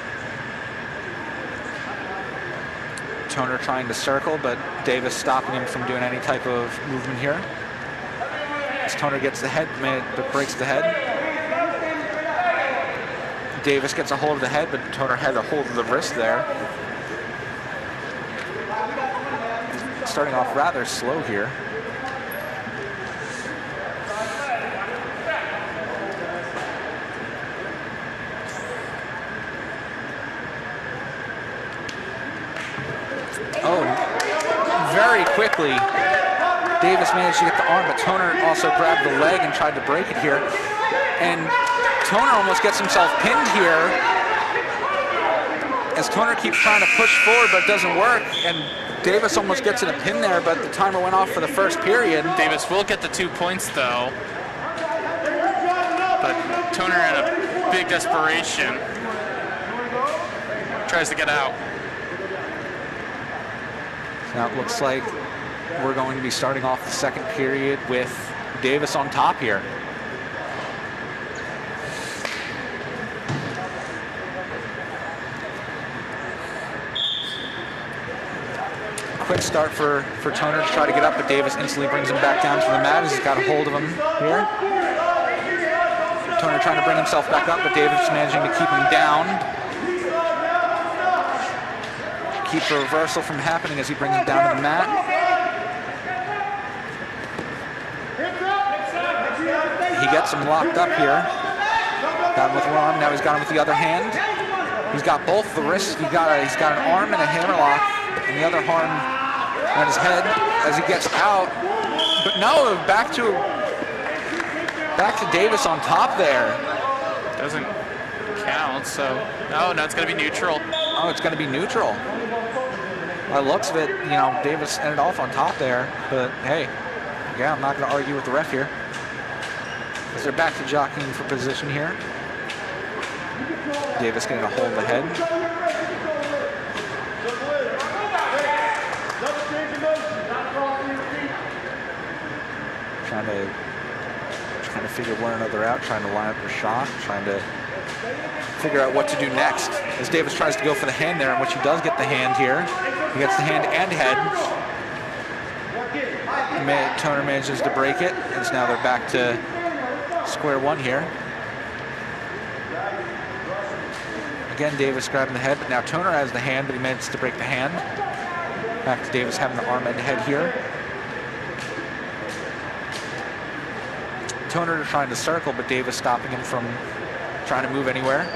Toner trying to circle, but Davis stopping him from doing any type of movement here. As Toner gets the head, but breaks the head. Davis gets a hold of the head, but Toner had a hold of the wrist there. Starting off rather slow here. Oh, very quickly, Davis managed to get the arm, but Toner also grabbed the leg and tried to break it here. And Toner almost gets himself pinned here as Toner keeps trying to push forward, but it doesn't work. And Davis almost gets in a pin there, but the timer went off for the first period. Davis will get the 2 points, though. But Toner in a big desperation tries to get out. Now it looks like we're going to be starting off the second period with Davis on top here. Quick start for Toner to try to get up, but Davis instantly brings him back down to the mat as he's got a hold of him here. Toner trying to bring himself back up, but Davis managing to keep him down. Keep the reversal from happening as he brings him down to the mat. He gets him locked up here. Got him with one arm, now he's got him with the other hand. He's got both the wrists, he's got an arm and a hammerlock, and the other arm on his head as he gets out. But no, back to Davis on top there. Doesn't count, so no, it's gonna be neutral. Oh, it's gonna be neutral. By the looks of it, you know, Davis ended off on top there, but hey, yeah, I'm not going to argue with the ref here. As they're back to jockeying for position here. Davis getting a hold of the head. Trying to figure one another out, trying to line up their shot, trying to figure out what to do next. As Davis tries to go for the hand there, in which he does get the hand here. He gets the hand and head. Toner manages to break it, and so now they're back to square one here. Again, Davis grabbing the head, but now Toner has the hand, but he manages to break the hand. Back to Davis having the arm and head here. Toner trying to circle, but Davis stopping him from trying to move anywhere.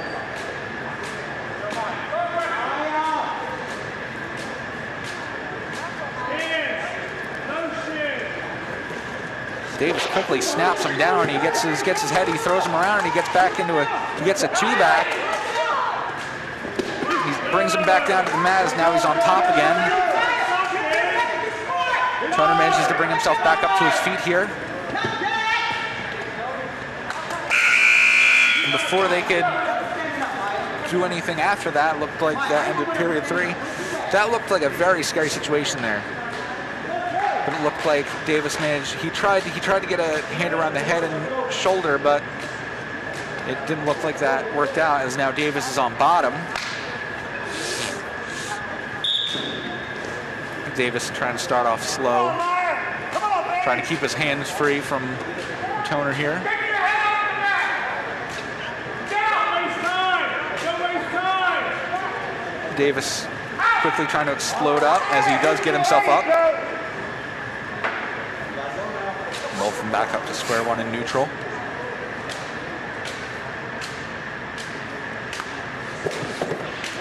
Davis quickly snaps him down. He gets his head. He throws him around, and he gets back into he gets a two back. He brings him back down to the mat. As now he's on top again. Toner manages to bring himself back up to his feet here. And before they could do anything after that, looked like that ended period 3. That looked like a very scary situation there. But it looked like Davis managed. He tried to get a hand around the head and shoulder, but it didn't look like that worked out. As now Davis is on bottom. Davis trying to start off slow, trying to keep his hands free from Toner here. Davis quickly trying to explode up as he does get himself up. Both of them back up to square one in neutral.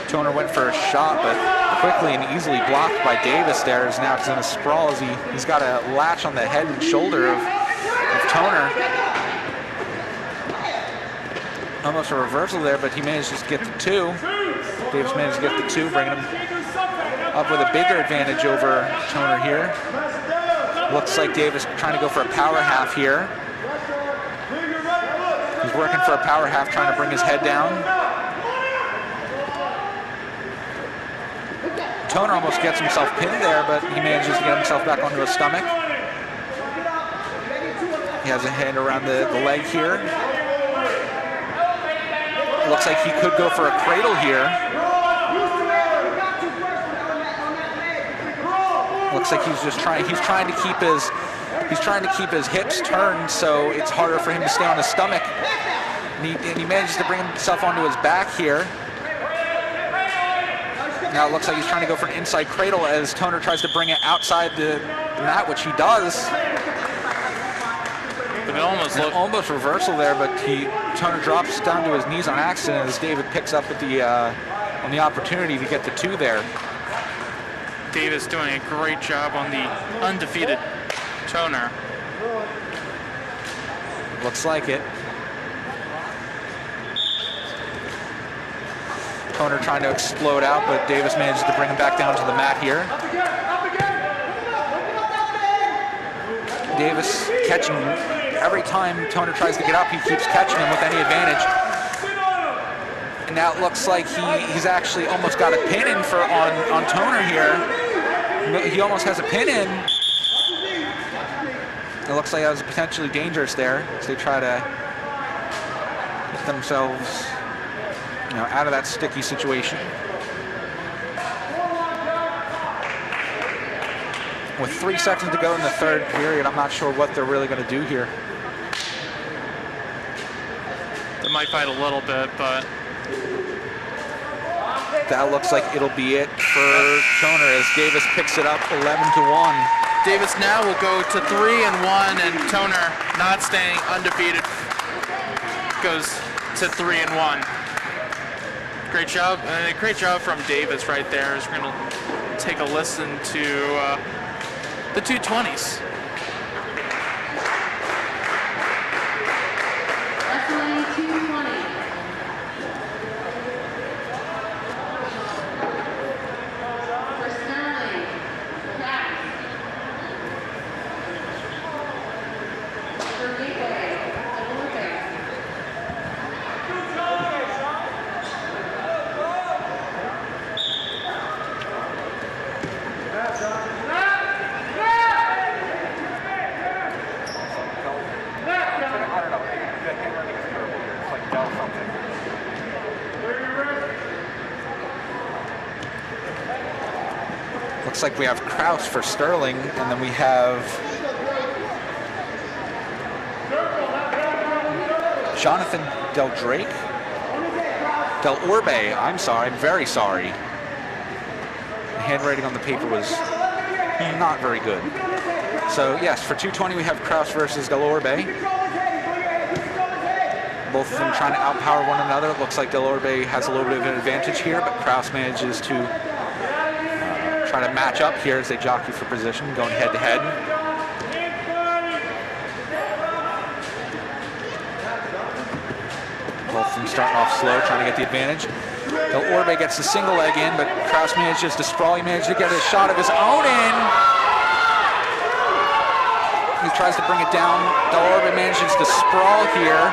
Toner went for a shot, but quickly and easily blocked by Davis there. As now he's in a sprawl as he's got a latch on the head and shoulder of Toner. Almost a reversal there, but he managed to get the two. Davis managed to get the two, bringing him up with a bigger advantage over Toner here. Looks like Davis trying to go for a power half here. He's working for a power half, trying to bring his head down. Toner almost gets himself pinned there, but he manages to get himself back onto his stomach. He has a hand around the leg here. Looks like he could go for a cradle here. Looks like he's trying to keep his hips turned, so it's harder for him to stay on his stomach. And he manages to bring himself onto his back here. Now it looks like he's trying to go for an inside cradle as Toner tries to bring it outside the mat, which he does. But it almost reversal there, but Toner drops down to his knees on accident as David picks up with on the opportunity to get the two there. Davis doing a great job on the undefeated Toner. Looks like it. Toner trying to explode out, but Davis manages to bring him back down to the mat here. Davis catching every time Toner tries to get up, he keeps catching him with any advantage. And now it looks like he's actually almost got a pin in on Toner here. He almost has a pin in. It looks like that was potentially dangerous there as they try to get themselves out of that sticky situation. With 3 seconds to go in the third period, I'm not sure what they're really going to do here. They might fight a little bit, but that looks like it'll be it for Toner as Davis picks it up 11-1. Davis now will go to 3-1, and Toner, not staying undefeated, goes to 3-1. Great job, and a great job from Davis right there. As we're going to take a listen to the 220s. Wrestling 220. For Sterling, Cass. For Gateway, Olympic. Looks like we have Kraus for Sterling, and then we have Jonathan Del Orbe. I'm sorry, I'm very sorry. The handwriting on the paper was not very good. So yes, for 220 we have Kraus versus Del Orbe. Both of them trying to outpower one another. It looks like Del Orbe has a little bit of an advantage here, but Kraus manages to try to match up here as they jockey for position, going head to head. Both of them starting off slow, trying to get the advantage. Del Orbe gets the single leg in, but Kraus manages to sprawl. He managed to get a shot of his own in. He tries to bring it down. Del Orbe manages to sprawl here.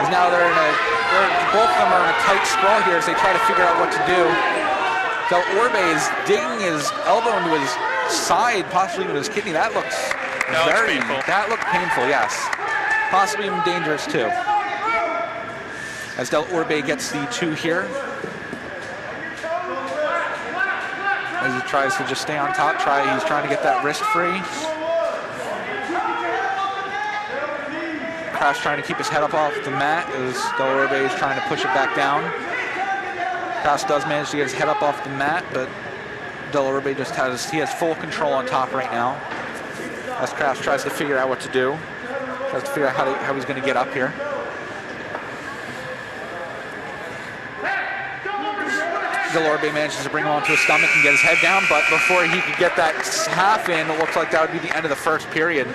As now both of them are in a tight sprawl here as they try to figure out what to do. Del Orbe is digging his elbow into his side, possibly into his kidney. That looks painful. That looked painful, yes. Possibly even dangerous too. As Del Orbe gets the two here. As he tries to just stay on top, he's trying to get that wrist free. Kraus trying to keep his head up off the mat as Del Orbe is trying to push it back down. Kraus does manage to get his head up off the mat, but Delorbe just has full control on top right now. As Kraus tries to figure out what to do. Tries to figure out how he's going to get up here. Delorbe manages to bring him onto his stomach and get his head down, but before he could get that half in, it looks like that would be the end of the first period.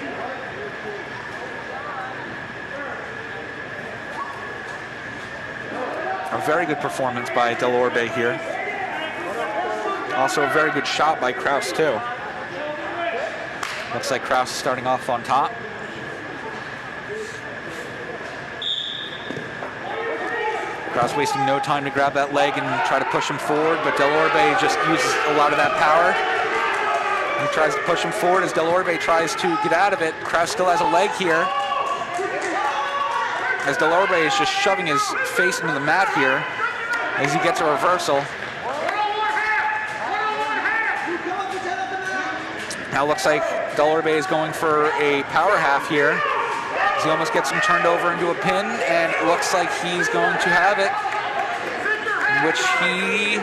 A very good performance by Delorbe here. Also a very good shot by Kraus too. Looks like Kraus is starting off on top. Kraus wasting no time to grab that leg and try to push him forward, but Delorbe just uses a lot of that power. He tries to push him forward as Delorbe tries to get out of it. Kraus still has a leg here. As Delorbe is just shoving his face into the mat here as he gets a reversal. Now looks like Delorbe is going for a power half here. He almost gets him turned over into a pin, and it looks like he's going to have it, which he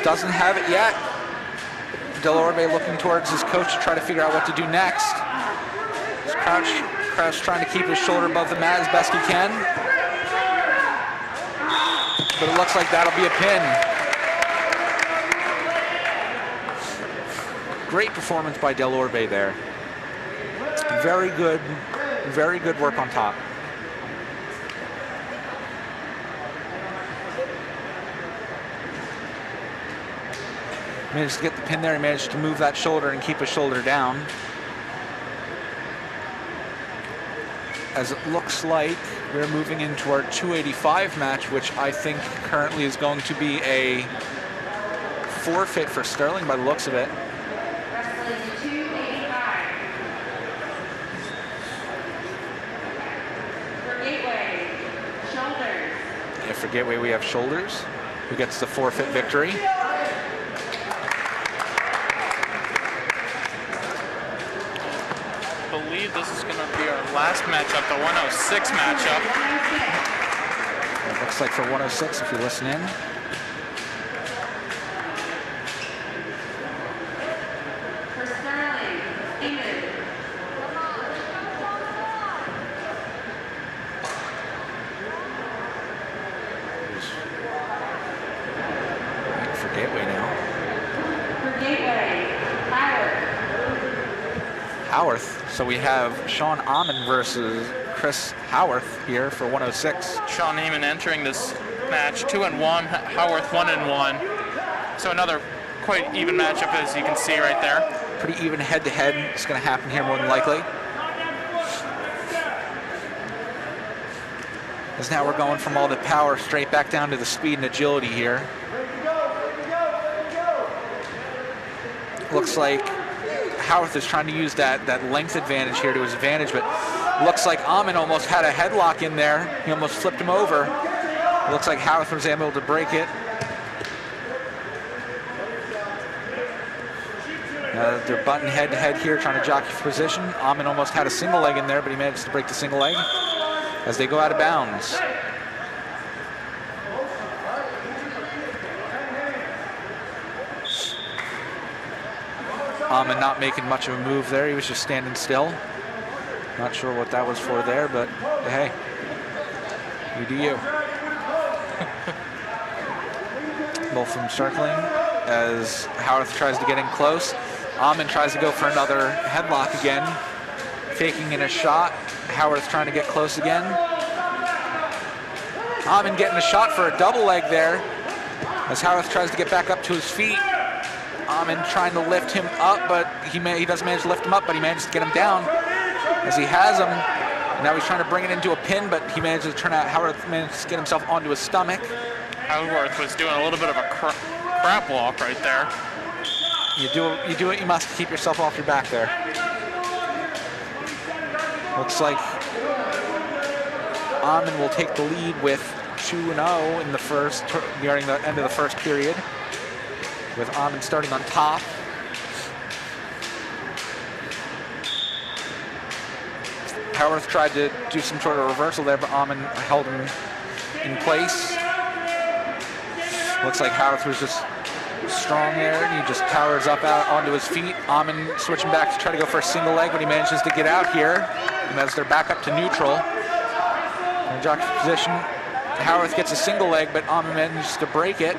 doesn't have it yet. Delorbe looking towards his coach to try to figure out what to do next. Kraus trying to keep his shoulder above the mat as best he can. But it looks like that'll be a pin. Great performance by Delorbe there. Very good work on top. Managed to get the pin there. He managed to move that shoulder and keep his shoulder down. As it looks like we're moving into our 285 match, which I think currently is going to be a forfeit for Sterling by the looks of it. For Gateway, we have Shoulders, who gets the forfeit victory. I believe this is going to be our last matchup, the 106 matchup. It looks like for 106, if you listen in. For Sterling, England. Gateway now. For Gateway, Howard. Howarth. So we have Sean Amon versus Chris Howarth here for 106. Sean Amon entering this match 2-1, Howarth 1-1. So another quite even matchup, as you can see right there. Pretty even head-to-head. It's going to happen here more than likely. As now we're going from all the power straight back down to the speed and agility here. Looks like Howarth is trying to use that length advantage here to his advantage, but looks like Amon almost had a headlock in there. He almost flipped him over. Looks like Howarth was able to break it. They're butting head-to-head here, trying to jockey for position. Amon almost had a single leg in there, but he managed to break the single leg as they go out of bounds. Amon not making much of a move there. He was just standing still. Not sure what that was for there, but hey, you do you. Both of them circling as Howarth tries to get in close. Amon tries to go for another headlock again, faking in a shot. Howarth trying to get close again. Amon getting a shot for a double leg there as Howarth tries to get back up to his feet. Amon trying to lift him up, but he doesn't manage to lift him up, but he manages to get him down as he has him. Now he's trying to bring it into a pin, but he manages to turn out. Howarth manages to get himself onto his stomach. Howarth was doing a little bit of a crap walk right there. You do what you must to keep yourself off your back there. Looks like Amon will take the lead with 2-0 in the first, during the end of the first period, with Amon starting on top. Howarth tried to do some sort of reversal there, but Amon held him in place. Looks like Howarth was just strong there, and he just towers up out onto his feet. Amon switching back to try to go for a single leg, but he manages to get out here. And as they're back up to neutral, in jockey position, Howarth gets a single leg, but Amon manages to break it.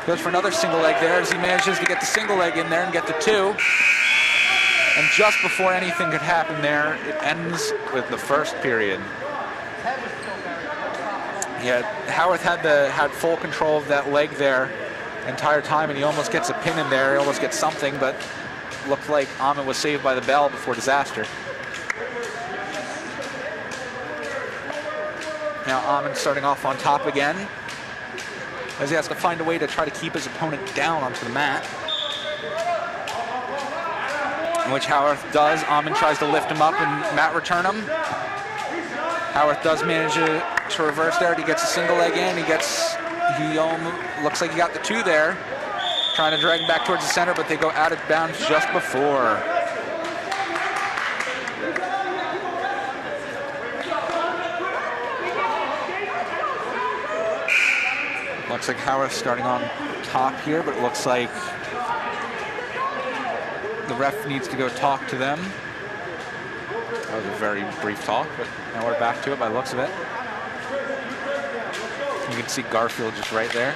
Goes for another single leg there as he manages to get the single leg in there and get the 2. And just before anything could happen there, it ends with the first period. Yeah, Howarth had full control of that leg there the entire time, and he almost gets a pin in there. He almost gets something, but looked like Amon was saved by the bell before disaster. Now Amon starting off on top again, as he has to find a way to try to keep his opponent down onto the mat. In which Howarth does. Amon tries to lift him up and mat return him. Howarth does manage to reverse there. He gets a single leg in. Looks like he got the 2 there. Trying to drag him back towards the center, but they go out of bounds just before. Looks like Howarth starting on top here, but it looks like the ref needs to go talk to them. That was a very brief talk, but now we're back to it by the looks of it. You can see Garfield just right there.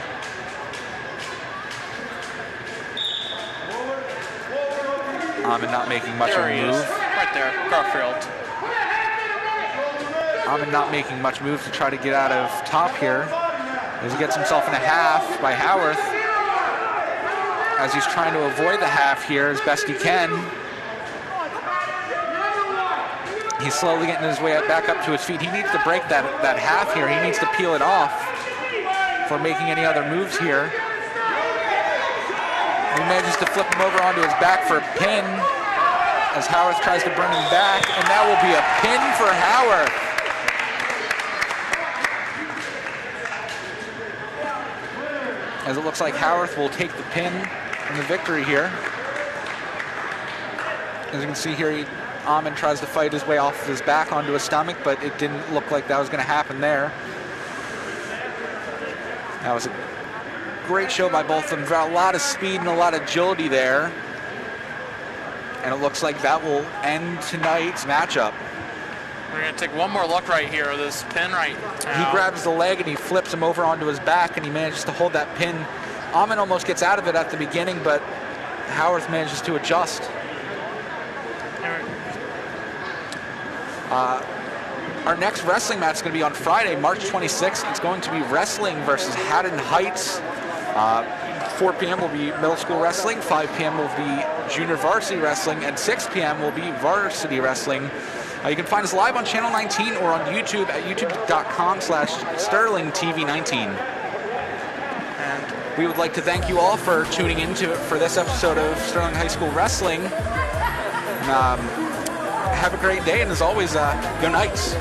Amon not making much of a move. Right there, Garfield. Amon not making much move to try to get out of top here, as he gets himself in a half by Howarth, as he's trying to avoid the half here as best he can. He's slowly getting his way back up to his feet. He needs to break that half here. He needs to peel it off for making any other moves here. He manages to flip him over onto his back for a pin as Howarth tries to bring him back, and that will be a pin for Howarth. As it looks like Howarth will take the pin and the victory here. As you can see here, Amon tries to fight his way off of his back onto his stomach, but it didn't look like that was going to happen there. That was a great show by both of them. A lot of speed and a lot of agility there. And it looks like that will end tonight's matchup. We're going to take one more look right here, this pin right now. He grabs the leg and he flips him over onto his back, and he manages to hold that pin. Amon almost gets out of it at the beginning, but Howarth manages to adjust. Our next wrestling match is going to be on Friday, March 26th. It's going to be wrestling versus Haddon Heights. 4 p.m. will be middle school wrestling, 5 p.m. will be junior varsity wrestling, and 6 p.m. will be varsity wrestling. You can find us live on Channel 19 or on YouTube at youtube.com/SterlingTV19. And we would like to thank you all for tuning in for this episode of Sterling High School Wrestling. Have a great day, and as always, go Knights.